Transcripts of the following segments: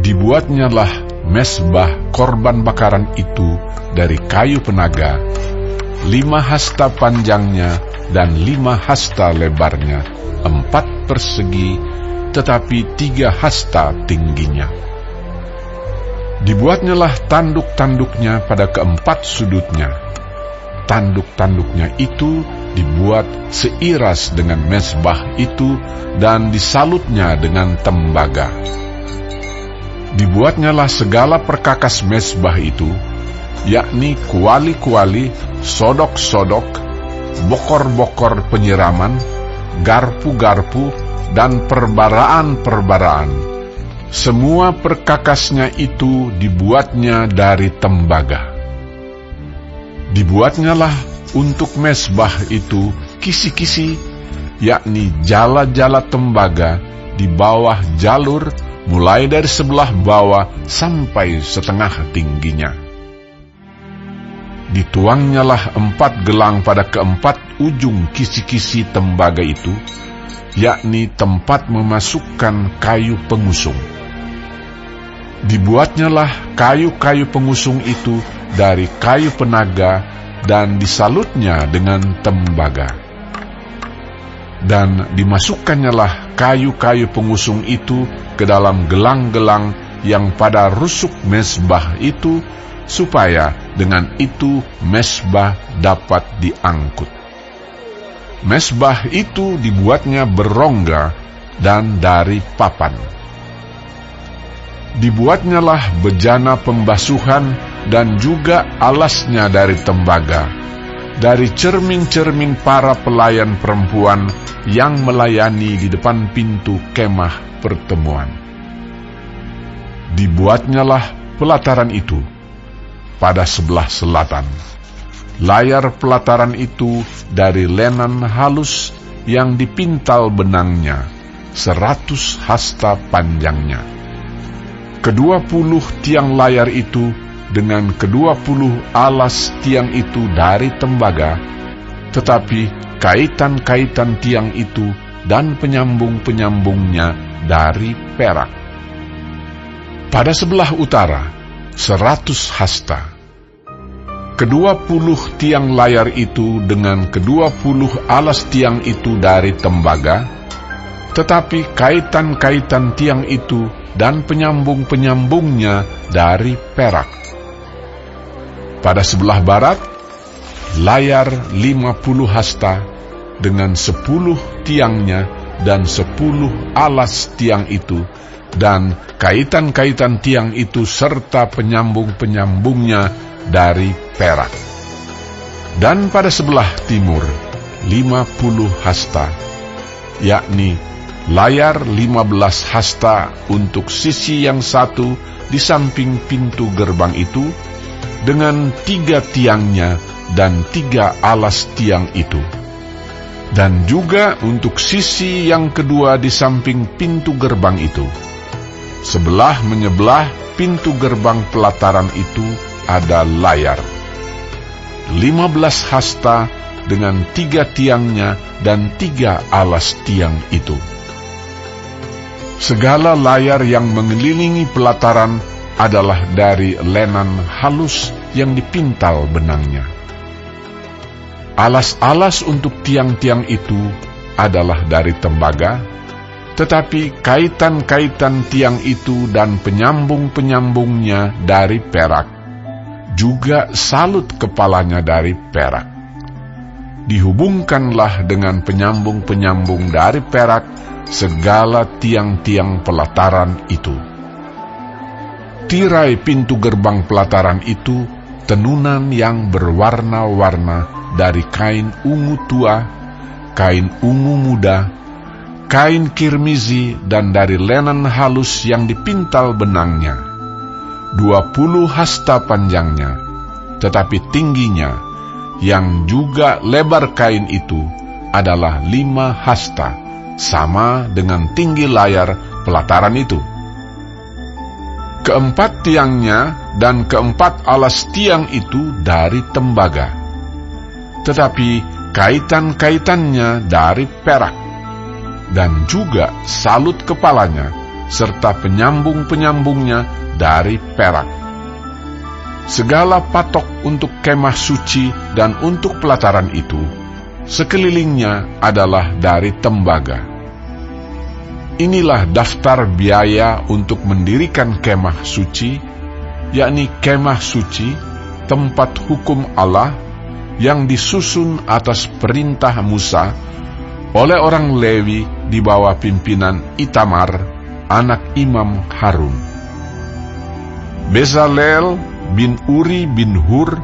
Dibuatnyalah mezbah korban bakaran itu dari kayu penaga, 5 hasta panjangnya dan 5 hasta lebarnya, 4 persegi, tetapi 3 hasta tingginya. Dibuatnyalah tanduk-tanduknya pada keempat sudutnya. Tanduk-tanduknya itu dibuat seiras dengan mezbah itu dan disalutnya dengan tembaga. Dibuatnyalah segala perkakas mezbah itu, yakni kuali-kuali, sodok-sodok, bokor-bokor penyiraman, garpu-garpu, dan perbaraan-perbaraan. Semua perkakasnya itu dibuatnya dari tembaga. Dibuatnyalah untuk mezbah itu kisi-kisi, yakni jala-jala tembaga di bawah jalur, mulai dari sebelah bawah sampai setengah tingginya. Dituangnyalah 4 gelang pada keempat ujung kisi-kisi tembaga itu, yakni tempat memasukkan kayu pengusung. Dibuatnyalah kayu-kayu pengusung itu dari kayu penaga dan disalutnya dengan tembaga. Dan dimasukkannya kayu-kayu pengusung itu ke dalam gelang-gelang yang pada rusuk mezbah itu, supaya dengan itu mezbah dapat diangkut. Mezbah itu dibuatnya berongga dan dari papan. Dibuatnyalah bejana pembasuhan dan juga alasnya dari tembaga, dari cermin-cermin para pelayan perempuan yang melayani di depan pintu kemah pertemuan. Dibuatnyalah pelataran itu pada sebelah selatan. Layar pelataran itu dari lenan halus yang dipintal benangnya, 100 hasta panjangnya. 20 tiang layar itu dengan 20 alas tiang itu dari tembaga, tetapi kaitan-kaitan tiang itu dan penyambung-penyambungnya dari perak. Pada sebelah utara 100 hasta. 20 tiang layar itu dengan 20 alas tiang itu dari tembaga, tetapi kaitan-kaitan tiang itu dan penyambung-penyambungnya dari perak. Pada sebelah barat, layar 50 hasta dengan 10 tiangnya dan 10 alas tiang itu, dan kaitan-kaitan tiang itu serta penyambung-penyambungnya dari perak. Dan pada sebelah timur, 50 hasta, yakni layar 15 hasta untuk sisi yang satu di samping pintu gerbang itu, dengan 3 tiangnya dan 3 alas tiang itu. Dan juga untuk sisi yang kedua di samping pintu gerbang itu. Sebelah menyebelah pintu gerbang pelataran itu ada layar 15 hasta dengan 3 tiangnya dan 3 alas tiang itu. Segala layar yang mengelilingi pelataran adalah dari lenan halus yang dipintal benangnya. Alas-alas untuk tiang-tiang itu adalah dari tembaga, tetapi kaitan-kaitan tiang itu dan penyambung-penyambungnya dari perak, juga salut kepalanya dari perak. Dihubungkanlah dengan penyambung-penyambung dari perak segala tiang-tiang pelataran itu. Tirai pintu gerbang pelataran itu tenunan yang berwarna-warna dari kain ungu tua, kain ungu muda, kain kirmizi, dan dari lenan halus yang dipintal benangnya. 20 hasta panjangnya, tetapi tingginya, yang juga lebar kain itu, adalah 5 hasta, sama dengan tinggi layar pelataran itu. Keempat tiangnya dan keempat alas tiang itu dari tembaga, tetapi kaitan-kaitannya dari perak, dan juga salut kepalanya serta penyambung-penyambungnya dari perak. Segala patok untuk kemah suci dan untuk pelataran itu, sekelilingnya adalah dari tembaga. Inilah daftar biaya untuk mendirikan kemah suci, yakni kemah suci, tempat hukum Allah, yang disusun atas perintah Musa oleh orang Lewi di bawah pimpinan Itamar, anak Imam Harun. Bezalel bin Uri bin Hur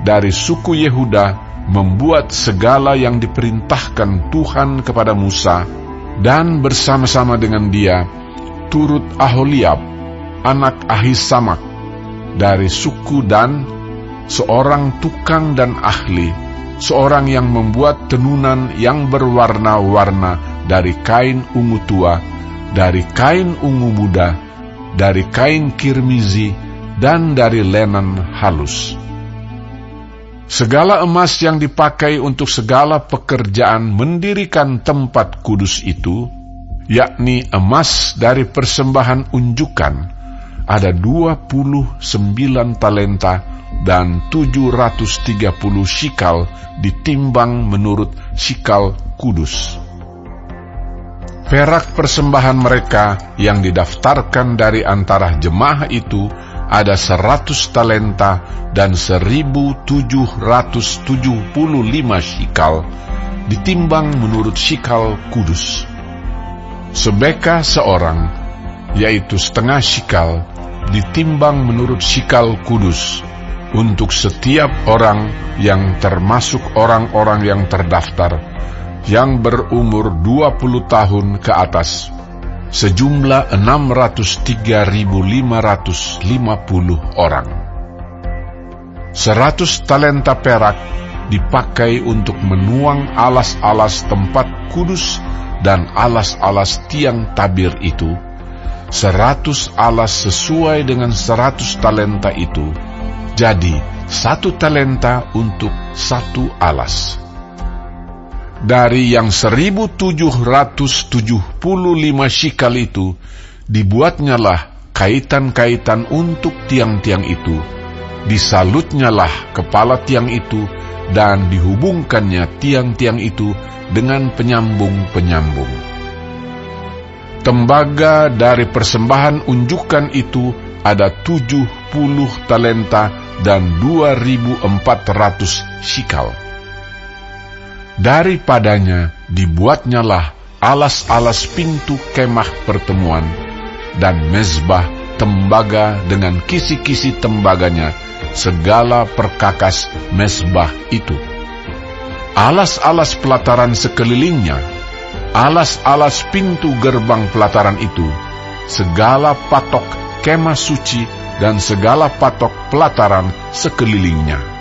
dari suku Yehuda membuat segala yang diperintahkan Tuhan kepada Musa, dan bersama-sama dengan dia turut Aholiab, anak Ahisamak dari suku Dan, seorang tukang dan ahli, seorang yang membuat tenunan yang berwarna-warna dari kain ungu tua, dari kain ungu muda, dari kain kirmizi, dan dari linen halus. Segala emas yang dipakai untuk segala pekerjaan mendirikan tempat kudus itu, yakni emas dari persembahan unjukan, ada 29 talenta dan 730 shikal ditimbang menurut shikal kudus. Perak persembahan mereka yang didaftarkan dari antara jemaah itu ada 100 talenta dan 1.775 shikal ditimbang menurut shikal kudus. Sebeka seorang, yaitu setengah shikal, ditimbang menurut shikal kudus untuk setiap orang yang termasuk orang-orang yang terdaftar yang berumur 20 tahun ke atas, sejumlah 603.550 orang. 100 talenta perak dipakai untuk menuang alas-alas tempat kudus dan alas-alas tiang tabir itu, 100 alas sesuai dengan 100 talenta itu, jadi 1 talenta untuk 1 alas. Dari yang 1.775 shikal itu, dibuatnyalah kaitan-kaitan untuk tiang-tiang itu, disalutnyalah kepala tiang itu, dan dihubungkannya tiang-tiang itu dengan penyambung-penyambung. Tembaga dari persembahan unjukan itu ada 70 talenta dan 2.400 shikal. Daripadanya dibuatnyalah alas-alas pintu kemah pertemuan dan mezbah tembaga dengan kisi-kisi tembaganya, segala perkakas mezbah itu. Alas-alas pelataran sekelilingnya, alas-alas pintu gerbang pelataran itu, segala patok kemah suci dan segala patok pelataran sekelilingnya.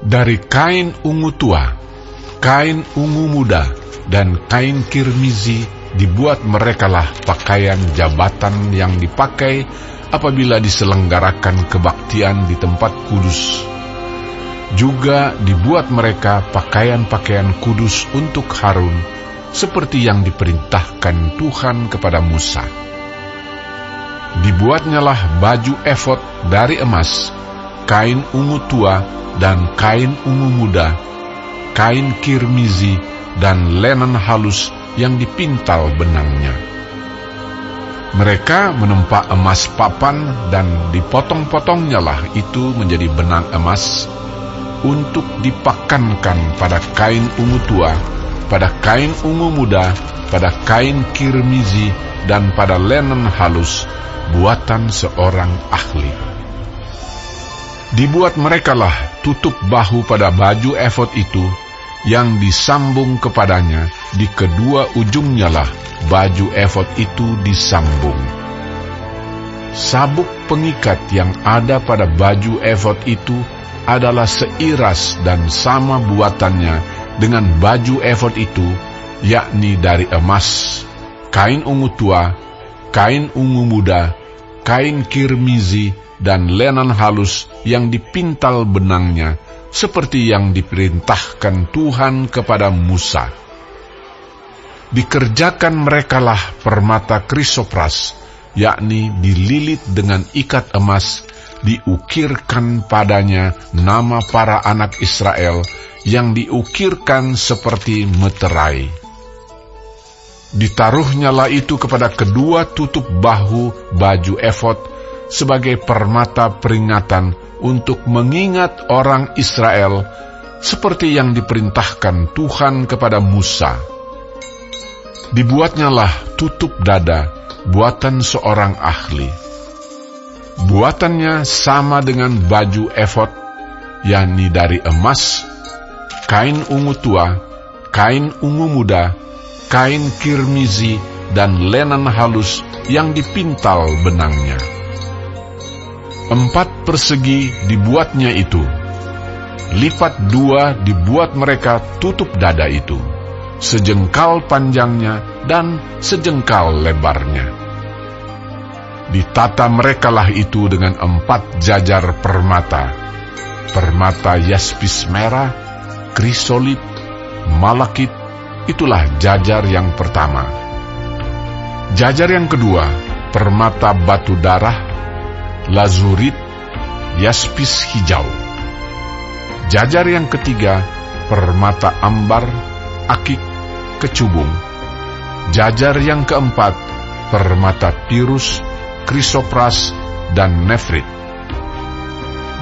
Dari kain ungu tua, kain ungu muda, dan kain kirmizi dibuat merekalah pakaian jabatan yang dipakai apabila diselenggarakan kebaktian di tempat kudus. Juga dibuat mereka pakaian-pakaian kudus untuk Harun, seperti yang diperintahkan Tuhan kepada Musa. Dibuatnyalah baju efod dari emas, kain ungu tua, dan kain ungu muda, kain kirmizi, dan linen halus yang dipintal benangnya. Mereka menempa emas papan, dan dipotong-potongnyalah itu menjadi benang emas, untuk dipakankan pada kain ungu tua, pada kain ungu muda, pada kain kirmizi, dan pada linen halus, buatan seorang ahli. Dibuat merekalah tutup bahu pada baju efod itu, yang disambung kepadanya, di kedua ujungnya lah baju efod itu disambung. Sabuk pengikat yang ada pada baju efod itu adalah seiras dan sama buatannya dengan baju efod itu, yakni dari emas, kain ungu tua, kain ungu muda, kain kirmizi, dan linen halus yang dipintal benangnya, seperti yang diperintahkan Tuhan kepada Musa. Dikerjakan merekalah permata krisopras, yakni dililit dengan ikat emas, diukirkan padanya nama para anak Israel yang diukirkan seperti meterai. Ditaruhnyalah itu kepada kedua tutup bahu baju efod sebagai permata peringatan untuk mengingat orang Israel, seperti yang diperintahkan Tuhan kepada Musa. Dibuatnyalah tutup dada buatan seorang ahli. Buatannya sama dengan baju efod, yakni dari emas, kain ungu tua, kain ungu muda, kain kirmizi, dan lenan halus yang dipintal benangnya. 4 persegi dibuatnya itu. Lipat 2 dibuat mereka tutup dada itu, sejengkal panjangnya dan sejengkal lebarnya. Ditata merekalah itu dengan 4 jajar permata, permata yaspis merah, krisolip, malakit. Itulah jajar yang pertama. Jajar yang kedua, permata batu darah, lazurit, yaspis hijau. Jajar yang ketiga, permata ambar, akik, kecubung. Jajar yang keempat, permata pirus, krisopras, dan nefrit.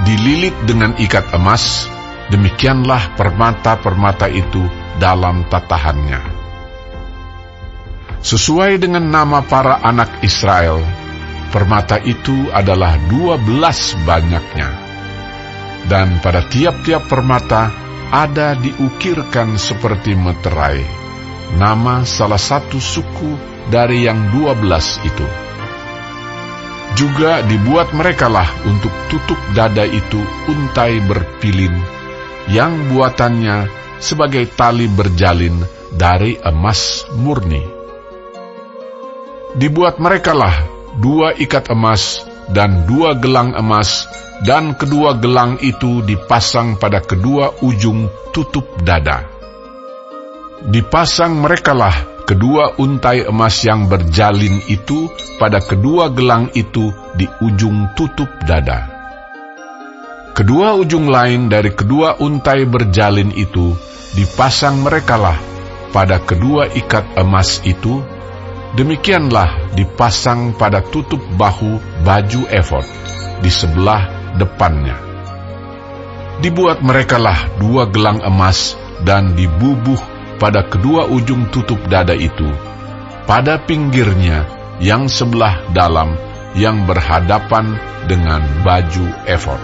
Dililit dengan ikat emas, demikianlah permata-permata itu dalam tatahannya. Sesuai dengan nama para anak Israel, permata itu adalah 12 banyaknya. Dan pada tiap-tiap permata ada diukirkan seperti meterai, nama salah satu suku dari yang 12 itu. Juga dibuat merekalah untuk tutup dada itu untai berpilin, yang buatannya sebagai tali berjalin dari emas murni. Dibuat merekalah 2 ikat emas dan 2 gelang emas, dan kedua gelang itu dipasang pada kedua ujung tutup dada. Dipasang merekalah kedua untai emas yang berjalin itu pada kedua gelang itu di ujung tutup dada. Kedua ujung lain dari kedua untai berjalin itu dipasang merekalah pada kedua ikat emas itu, demikianlah dipasang pada tutup bahu baju efod di sebelah depannya. Dibuat merekalah 2 gelang emas dan dibubuh pada kedua ujung tutup dada itu, pada pinggirnya yang sebelah dalam yang berhadapan dengan baju efod.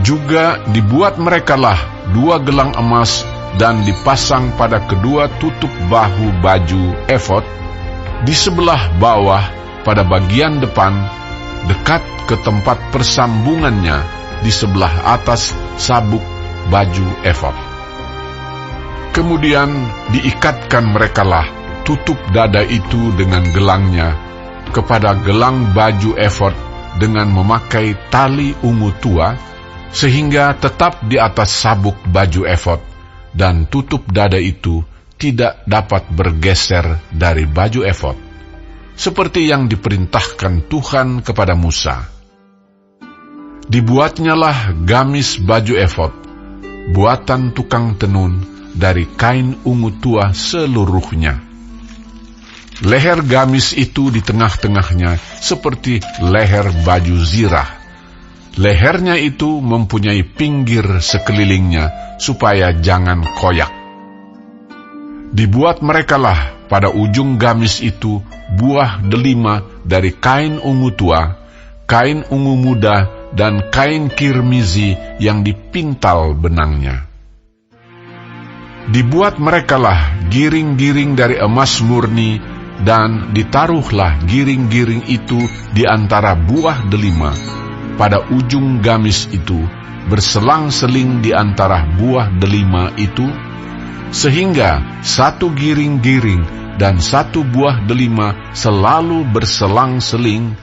Juga dibuat merekalah 2 gelang emas dan dipasang pada kedua tutup bahu baju efod di sebelah bawah pada bagian depan, dekat ke tempat persambungannya di sebelah atas sabuk baju efod. Kemudian diikatkan merekalah tutup dada itu dengan gelangnya kepada gelang baju efod dengan memakai tali ungu tua, sehingga tetap di atas sabuk baju efod, dan tutup dada itu tidak dapat bergeser dari baju efod, seperti yang diperintahkan Tuhan kepada Musa. Dibuatnyalah gamis baju efod, buatan tukang tenun, dari kain ungu tua seluruhnya. Leher gamis itu di tengah-tengahnya seperti leher baju zirah. Lehernya itu mempunyai pinggir sekelilingnya supaya jangan koyak. Dibuat merekalah pada ujung gamis itu buah delima dari kain ungu tua, kain ungu muda, dan kain kirmizi yang dipintal benangnya. Dibuat merekalah giring-giring dari emas murni, dan ditaruhlah giring-giring itu di antara buah delima pada ujung gamis itu, berselang-seling di antara buah delima itu, sehingga satu giring-giring dan satu buah delima selalu berselang-seling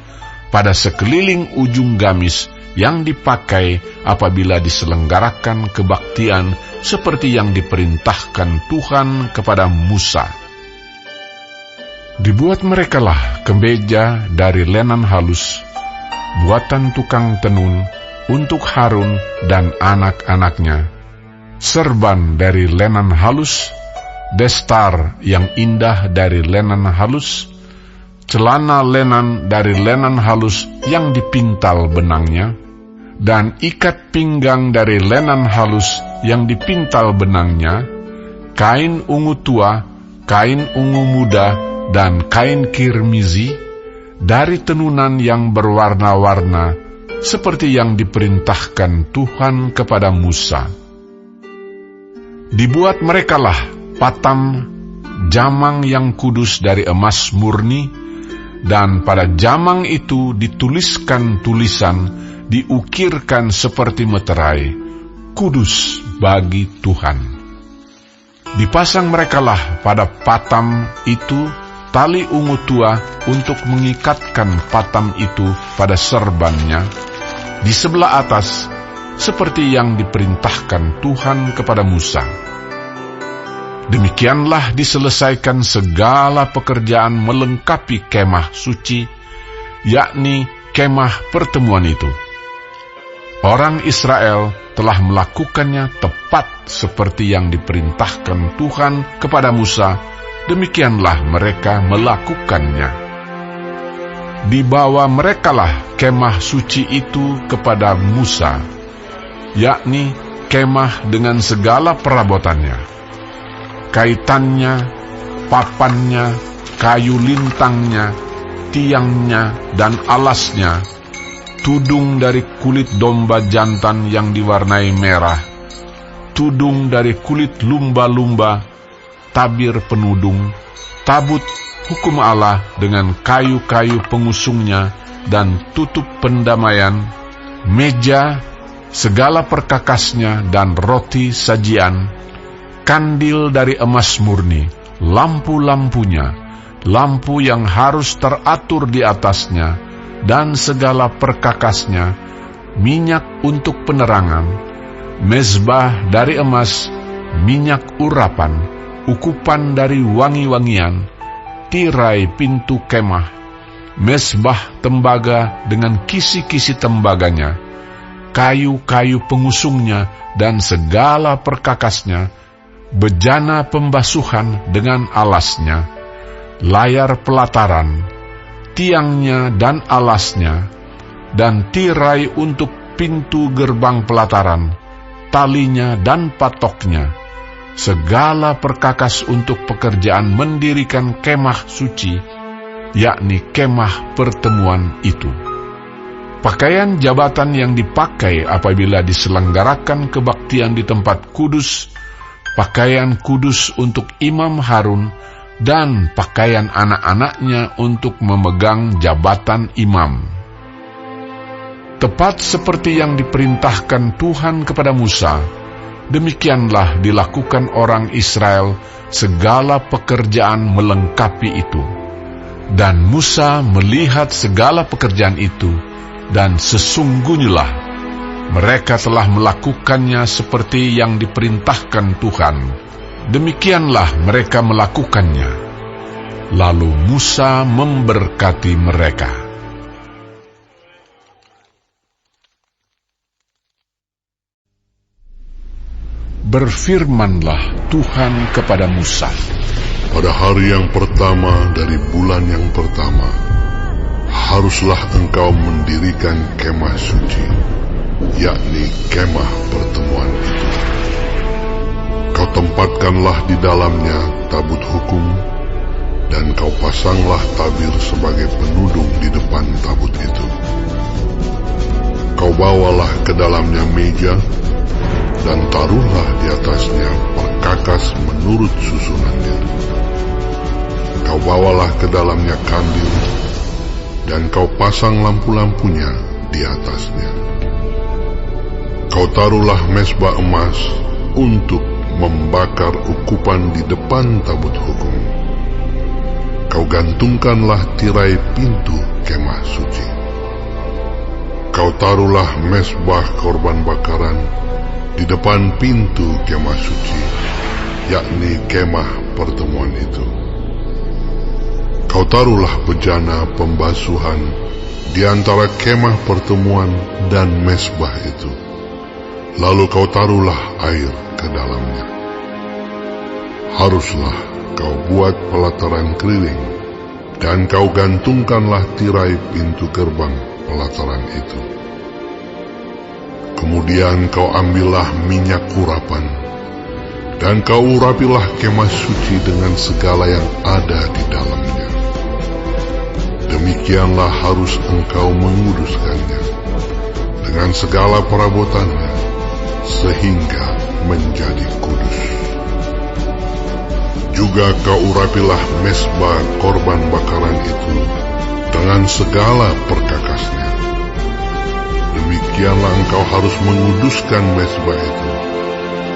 pada sekeliling ujung gamis yang dipakai apabila diselenggarakan kebaktian seperti yang diperintahkan Tuhan kepada Musa. Dibuat merekalah kemeja dari lenan halus, buatan tukang tenun untuk Harun dan anak-anaknya, serban dari lenan halus, destar yang indah dari lenan halus, celana lenan dari lenan halus yang dipintal benangnya, dan ikat pinggang dari lenan halus yang dipintal benangnya, kain ungu tua, kain ungu muda, dan kain kirmizi, dari tenunan yang berwarna-warna, seperti yang diperintahkan Tuhan kepada Musa. Dibuat merekalah patam jamang yang kudus dari emas murni, dan pada jamang itu dituliskan tulisan, diukirkan seperti meterai, kudus bagi Tuhan. Dipasang merekalah pada patam itu tali ungu tua untuk mengikatkan patam itu pada serbannya di sebelah atas, seperti yang diperintahkan Tuhan kepada Musa. Demikianlah diselesaikan segala pekerjaan melengkapi kemah suci, yakni kemah pertemuan itu. Orang Israel telah melakukannya tepat seperti yang diperintahkan Tuhan kepada Musa, demikianlah mereka melakukannya. Dibawa merekalah kemah suci itu kepada Musa, yakni kemah dengan segala perabotannya, kaitannya, papannya, kayu lintangnya, tiangnya, dan alasnya, tudung dari kulit domba jantan yang diwarnai merah, tudung dari kulit lumba-lumba, tabir penudung, tabut hukum Allah dengan kayu-kayu pengusungnya dan tutup pendamaian, meja, segala perkakasnya dan roti sajian, kandil dari emas murni, lampu-lampunya, lampu yang harus teratur di atasnya, dan segala perkakasnya, minyak untuk penerangan, mezbah dari emas, minyak urapan, ukupan dari wangi-wangian, tirai pintu kemah, mezbah tembaga dengan kisi-kisi tembaganya, kayu-kayu pengusungnya dan segala perkakasnya, bejana pembasuhan dengan alasnya, layar pelataran, tiangnya dan alasnya, dan tirai untuk pintu gerbang pelataran, talinya dan patoknya, segala perkakas untuk pekerjaan mendirikan kemah suci, yakni kemah pertemuan itu. Pakaian jabatan yang dipakai apabila diselenggarakan kebaktian di tempat kudus, pakaian kudus untuk Imam Harun, dan pakaian anak-anaknya untuk memegang jabatan imam. Tepat seperti yang diperintahkan Tuhan kepada Musa, demikianlah dilakukan orang Israel segala pekerjaan melengkapi itu. Dan Musa melihat segala pekerjaan itu, dan sesungguhnya mereka telah melakukannya seperti yang diperintahkan Tuhan. Demikianlah mereka melakukannya. Lalu Musa memberkati mereka. Berfirmanlah Tuhan kepada Musa. Pada hari yang pertama dari bulan yang pertama, haruslah engkau mendirikan kemah suci, yakni kemah pertemuan itu. Kau tempatkanlah di dalamnya tabut hukum, dan kau pasanglah tabir sebagai penudung di depan tabut itu. Kau bawalah ke dalamnya meja, dan taruhlah di atasnya perkakas menurut susunannya. Kau bawalah ke dalamnya kandil, dan kau pasang lampu-lampunya di atasnya. Kau taruhlah mezbah emas untuk membakar ukupan di depan tabut hukum. Kau gantungkanlah tirai pintu kemah suci. kau taruhlah mezbah korban bakaran di depan pintu kemah suci, yakni kemah pertemuan itu. Kau taruhlah bejana pembasuhan di antara kemah pertemuan dan mezbah itu. Lalu kau taruhlah air ke dalamnya. Haruslah kau buat pelataran keliling, dan kau gantungkanlah tirai pintu gerbang pelataran itu. Kemudian kau ambillah minyak urapan, dan kau urapilah kemah suci dengan segala yang ada di dalamnya. Demikianlah harus engkau menguduskannya dengan segala perabotannya, sehingga menjadi kudus. Juga kau urapilah mezbah korban bakaran itu dengan segala perkakasnya. Demikianlah engkau harus menguduskan mezbah itu,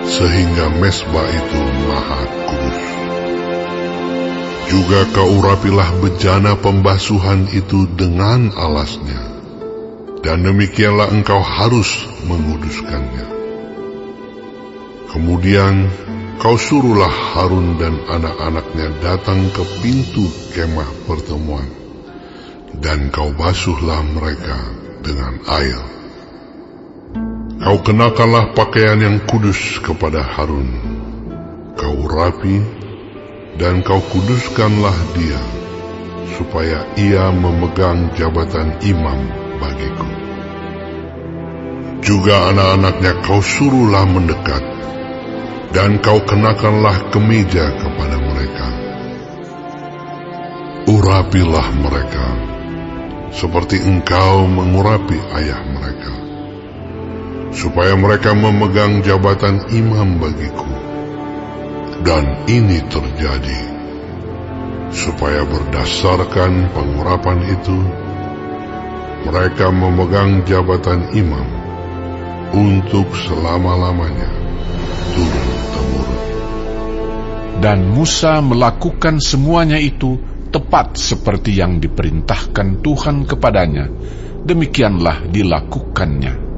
sehingga mezbah itu maha kudus. Juga kau urapilah bejana pembasuhan itu dengan alasnya, dan demikianlah engkau harus menguduskannya. Kemudian kau suruhlah Harun dan anak-anaknya datang ke pintu kemah pertemuan, dan kau basuhlah mereka dengan air. Kau kenakanlah pakaian yang kudus kepada Harun. Kau rapi, dan kau kuduskanlah dia, supaya ia memegang jabatan imam bagiku. Juga anak-anaknya kau suruhlah mendekat, dan kau kenakanlah kemeja kepada mereka. Urapilah mereka, seperti engkau mengurapi ayah mereka, supaya mereka memegang jabatan imam bagiku. Dan ini terjadi, supaya berdasarkan pengurapan itu, mereka memegang jabatan imam untuk selama-lamanya, turun-temurun. Dan Musa melakukan semuanya itu tepat seperti yang diperintahkan Tuhan kepadanya, demikianlah dilakukannya.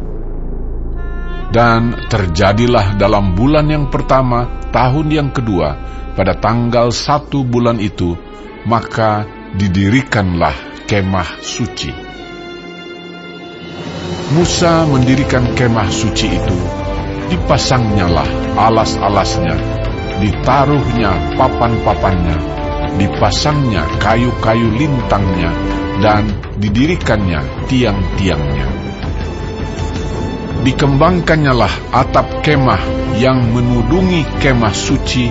Dan terjadilah dalam bulan yang pertama, tahun yang kedua, pada tanggal 1 bulan itu, maka didirikanlah kemah suci. Musa mendirikan kemah suci itu, dipasangnyalah alas-alasnya, ditaruhnya papan-papannya, dipasangnya kayu-kayu lintangnya, dan didirikannya tiang-tiangnya. Dikembangkannyalah atap kemah yang menudungi kemah suci,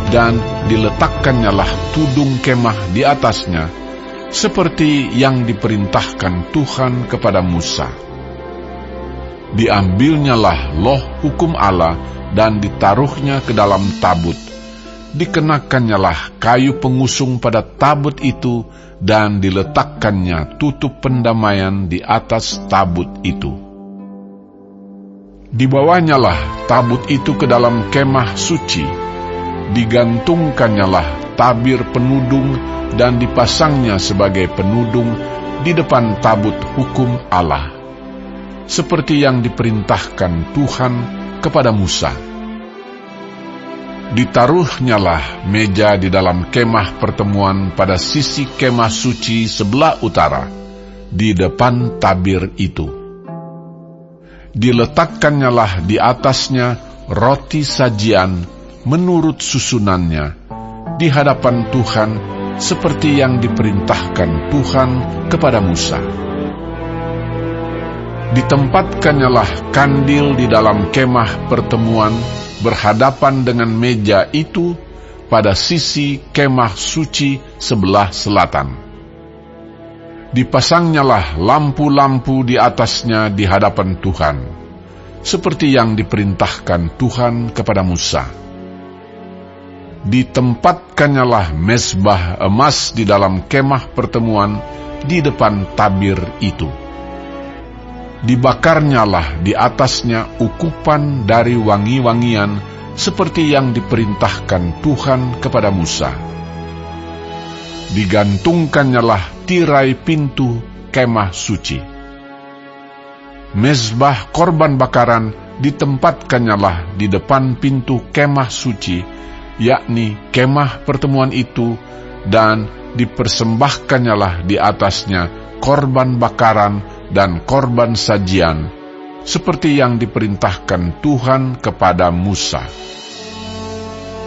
dan diletakkanyalah tudung kemah di atasnya, seperti yang diperintahkan Tuhan kepada Musa. Diambilnyalah loh hukum Allah, dan ditaruhnya ke dalam tabut. Dikenakannyalah kayu pengusung pada tabut itu, dan diletakkannya tutup pendamaian di atas tabut itu. Dibawanyalah tabut itu ke dalam kemah suci, digantungkannyalah tabir penudung, dan dipasangnya sebagai penudung di depan tabut hukum Allah, seperti yang diperintahkan Tuhan kepada Musa. Ditaruhnyalah meja di dalam kemah pertemuan pada sisi kemah suci sebelah utara, di depan tabir itu. Diletakkannyalah di atasnya roti sajian menurut susunannya, di hadapan Tuhan, seperti yang diperintahkan Tuhan kepada Musa. Ditempatkannyalah kandil di dalam kemah pertemuan berhadapan dengan meja itu pada sisi kemah suci sebelah selatan. Dipasangnyalah lampu-lampu di atasnya di hadapan Tuhan, seperti yang diperintahkan Tuhan kepada Musa. Ditempatkannyalah mezbah emas di dalam kemah pertemuan di depan tabir itu. Dibakarnyalah di atasnya ukupan dari wangi-wangian, seperti yang diperintahkan Tuhan kepada Musa. Digantungkannyalah tirai pintu kemah suci. mezbah korban bakaran ditempatkannyalah di depan pintu kemah suci, yakni kemah pertemuan itu, dan dipersembahkannyalah di atasnya korban bakaran dan korban sajian, seperti yang diperintahkan Tuhan kepada Musa.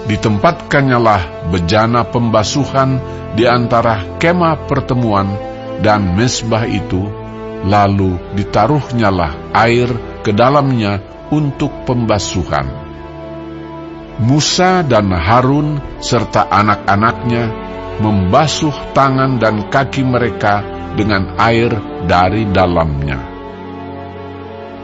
Ditempatkannyalah bejana pembasuhan di antara kemah pertemuan dan mezbah itu, lalu ditaruhnyalah air ke dalamnya untuk pembasuhan. Musa dan Harun serta anak-anaknya membasuh tangan dan kaki mereka dengan air dari dalamnya.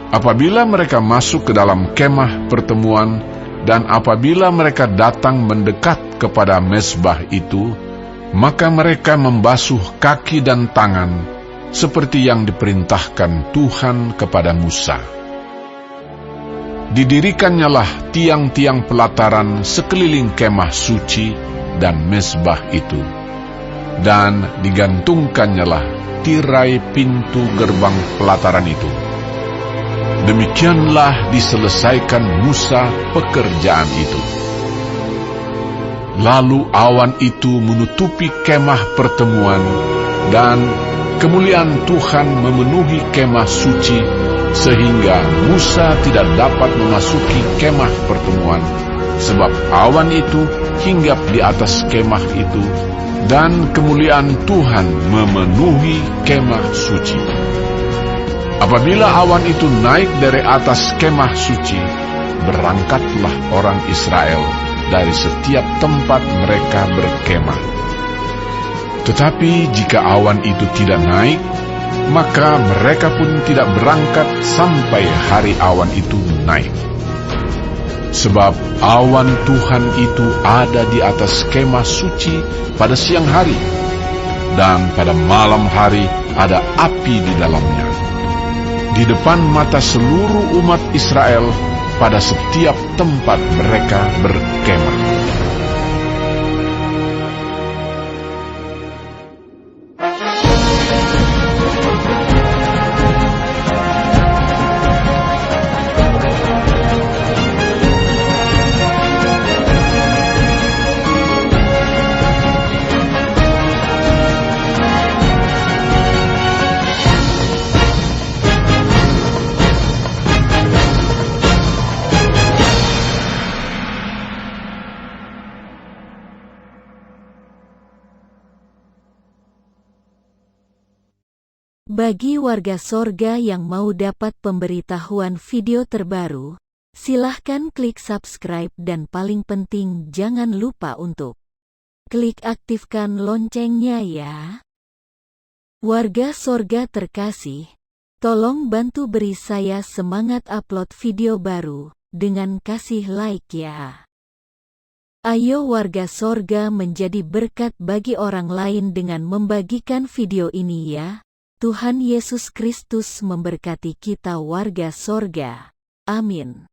Apabila mereka masuk ke dalam kemah pertemuan, dan apabila mereka datang mendekat kepada mezbah itu, maka mereka membasuh kaki dan tangan, seperti yang diperintahkan Tuhan kepada Musa. Didirikannya tiang-tiang pelataran sekeliling kemah suci dan mezbah itu, dan digantungkannyalah tirai pintu gerbang pelataran itu. Demikianlah diselesaikan Musa pekerjaan itu. Lalu awan itu menutupi kemah pertemuan, dan kemuliaan Tuhan memenuhi kemah suci, sehingga Musa tidak dapat memasuki kemah pertemuan, sebab awan itu hinggap di atas kemah itu, dan kemuliaan Tuhan memenuhi kemah suci. Apabila awan itu naik dari atas kemah suci, berangkatlah orang Israel dari setiap tempat mereka berkemah. Tetapi jika awan itu tidak naik, maka mereka pun tidak berangkat sampai hari awan itu naik. Sebab awan Tuhan itu ada di atas kemah suci pada siang hari, dan pada malam hari ada api di dalamnya, di depan mata seluruh umat Israel pada setiap tempat mereka berkemah. Bagi warga sorga yang mau dapat pemberitahuan video terbaru, silahkan klik subscribe dan paling penting jangan lupa untuk klik aktifkan loncengnya ya. Warga sorga terkasih, tolong bantu beri saya semangat upload video baru dengan kasih like ya. Ayo warga sorga menjadi berkat bagi orang lain dengan membagikan video ini ya. Tuhan Yesus Kristus memberkati kita warga sorga. Amin.